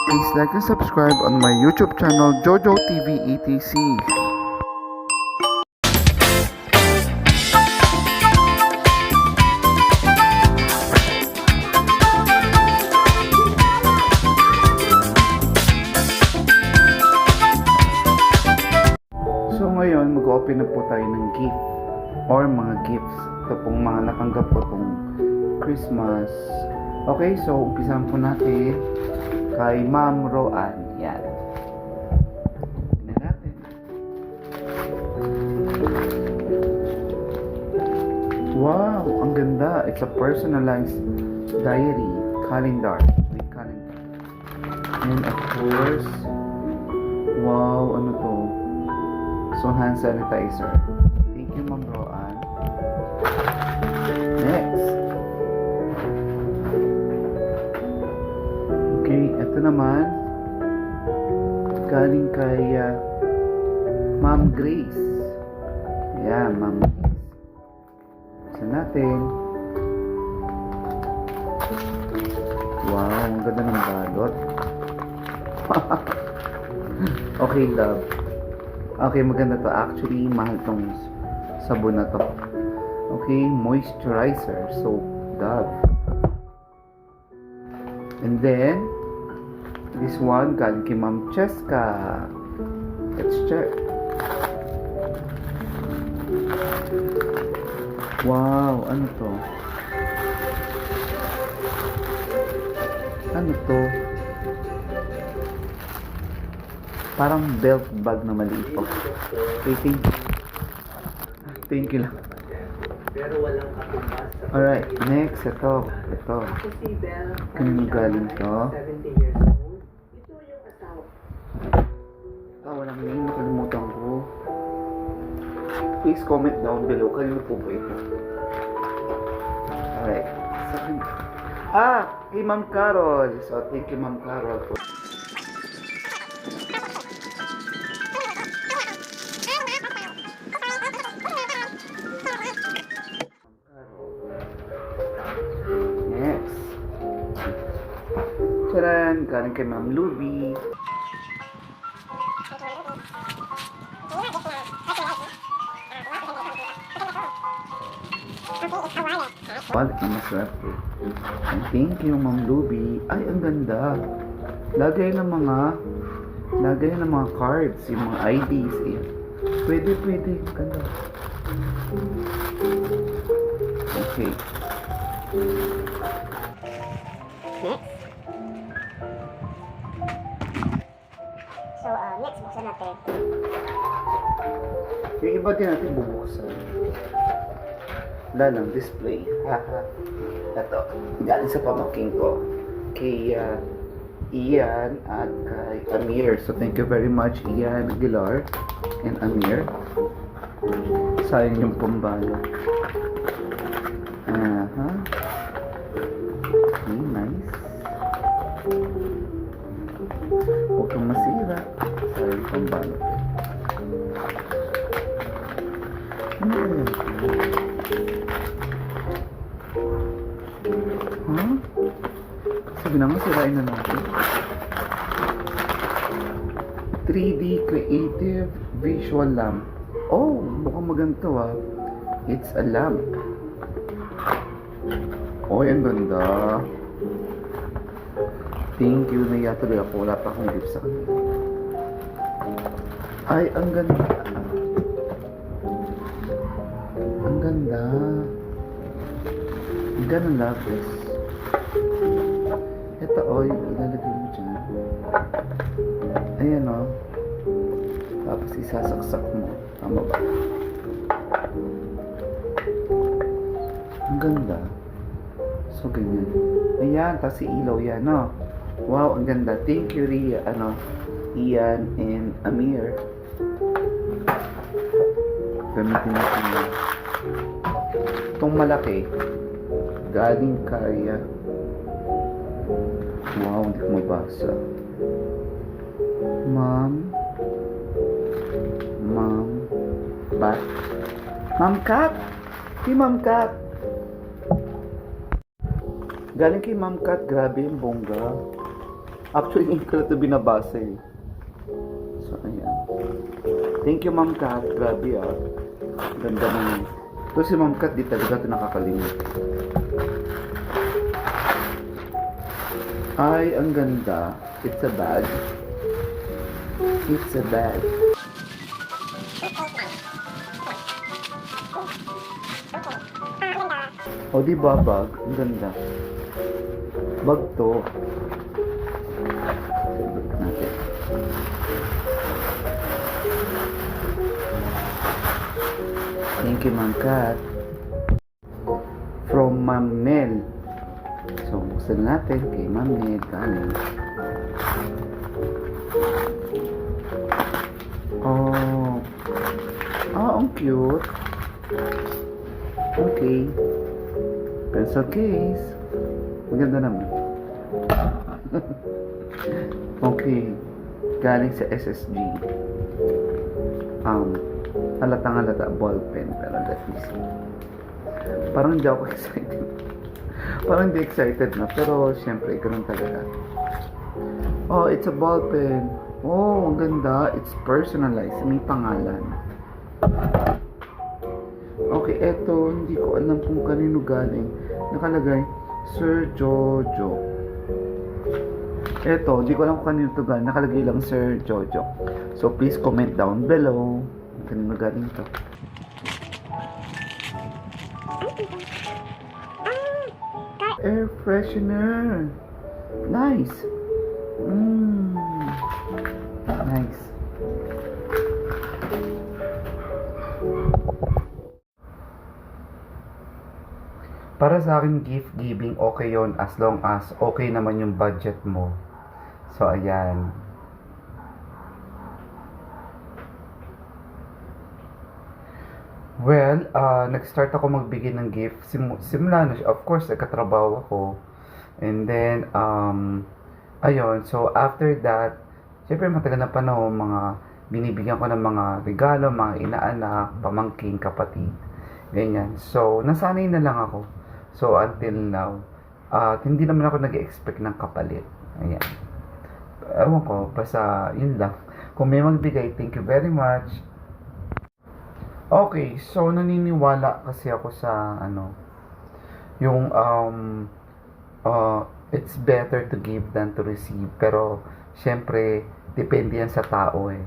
Please like and subscribe on my YouTube channel Jojo TV ETC. So ngayon mag-open na po tayo ng gift or mga gifts. Ito pong mga natanggap ko tong Christmas. Okay, so umpisan po natin kay Ma'am Roan. Yan. Tingnan natin. Wow, ang ganda. It's a personalized diary, calendar. With calendar. And of course, wow, ano to? So, hand sanitizer. Thank you, Ma'am Roan. Next. Okay, ito naman. Galing kay Ma'am Grace. Ayan, Ma'am Grace. Isa natin. Wow, ang ganda ng balot. Okay, love. Okay, maganda to. Actually, mahal tong sabon na to. Okay, moisturizer. So, Dove. And then, this one, galing kay Ma'am Cheska. Let's check. Wow, ano to? Ano to? Parang belt bag na maliit po. Okay, thank you lang. Pero walang katumbas. Alright, next, ito. Si Belle, Kanino galing to? 70 years old. Ito yung asawa. Walang name, nakalimutan ko. Please comment down below. Kanino po ba ito? Alright. Kay Ma'am Carol. So, thank you, Ma'am Carol. Next. Charan, galing kay Ma'am Luby. Wallet na maswerte. And thank you, Ma'am Luby. Ay, ang ganda. Lagay ng mga cards, yung mga IDs. Eh. Pwede. Ganda. Okay. So, next, buksan natin. Yung iba din natin bubuksan. Wala lang, display. Haha. Ito, galing sa pamangking ko. Kay Ian at kay Amir. So, thank you very much, Ian Aguilar and Amir. Sayang yung pambalo. Aha. Okay, nice. Huwag kang masira. Sayang yung pambalo. Ano yan? Huh? Sabi naman, sirain na natin. 3D Creative Visual Lamp. Oh, mukhang maganto ah. It's a lamp. Oh, ang ganda. Thank you. Naiya tuloy ako. Wala pa akong gift sa kanila. Ay, ang ganda. Ang ganda. Ang ganda ng lapis. Ito, ilalagay mo dyan. Ayan, tapos isasaksak mo. Tama ba? Ang ganda. So, ganyan. Ayan, tapos ilaw yan, no? Wow, ang ganda. Thank you, Ian and Amir. Gamitin natin yan. Itong malaki, galing kaya. Wow, hindi ko mabasa. Ma'am Kat! Si Ma'am Kat! Galing kay Ma'am Kat, grabe yung bongga. Actually, hindi ko na ito binabasa eh. So, ayan. Thank you, Ma'am Kat. Grabe ah. Ganda ng... Ito si Ma'am Kat, di talaga ito nakakalimut. Ay, ang ganda. It's a bag. It's a bag. O, di ba bag? Ang ganda. Bag to. Bag natin. Thank you, Ma'am Kat. From Ma'am Nel. So, buksan natin kay Ma'am Nel. Galing. Oh. Ah, ang cute. Okay. Pencil case. Maganda naman. Okay. Galing sa SSG. Halatang-halata ball pen. Pero let me see. Parang hindi ako excited. Parang hindi excited na. Pero syempre, ganun talaga. Oh, it's a ball pen. Oh, ang ganda. It's personalized. May pangalan. Okay, eto. Hindi ko alam kung kanino galing. Nakalagay, Sir Jojo. Eto, hindi ko alam kung kanino to galing. Nakalagay lang Sir Jojo. So, please comment down below. Kanino galing to. Air freshener. Nice. Nice. Para sa akin, gift giving, okay yon as long as okay naman yung budget mo. So, ayan. Well, nag-start ako magbigay ng gift. Simula na siya. Of course, nagkatrabaho ako. And then, ayun. So, after that, syempre matagal na panahon, mga binibigyan ko ng mga regalo, mga inaanak, pamangking, kapatid. Ganyan. So, nasanay na lang ako. So, until now, hindi naman ako nag-expect ng kapalit. Ayan. Ewan ko, basta yun lang. Kung may magbigay, thank you very much. Okay, so naniniwala kasi ako sa yung it's better to give than to receive. Pero syempre depende yan sa tao eh.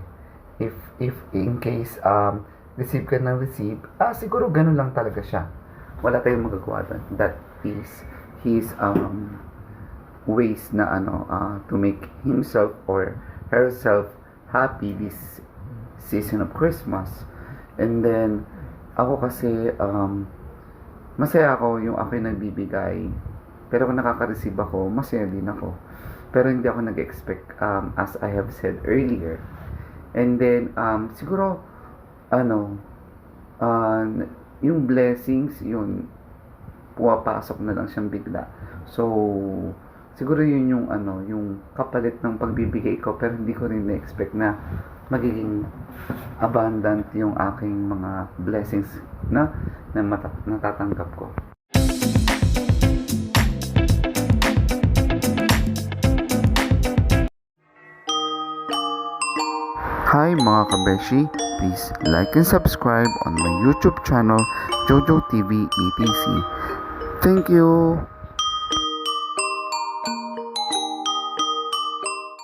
If in case receive ka ng receive, siguro ganun lang talaga siya. Wala tayong magagawa doon. That is his ways na to make himself or herself happy this season of Christmas. And then, ako kasi, masaya ako yung ako yung nagbibigay. Pero kung nakaka-receive ako, masaya din ako. Pero hindi ako nag-expect, as I have said earlier. And then, siguro, yung blessings, yun, pumapasok na lang siyang bigla. So, siguro yun yung, yung kapalit ng pagbibigay ko. Pero hindi ko rin na-expect na magiging abundant yung aking mga blessings na natatanggap ko. Hi mga kabeshi, please like and subscribe on my YouTube channel Jojo TV ETC. Thank you!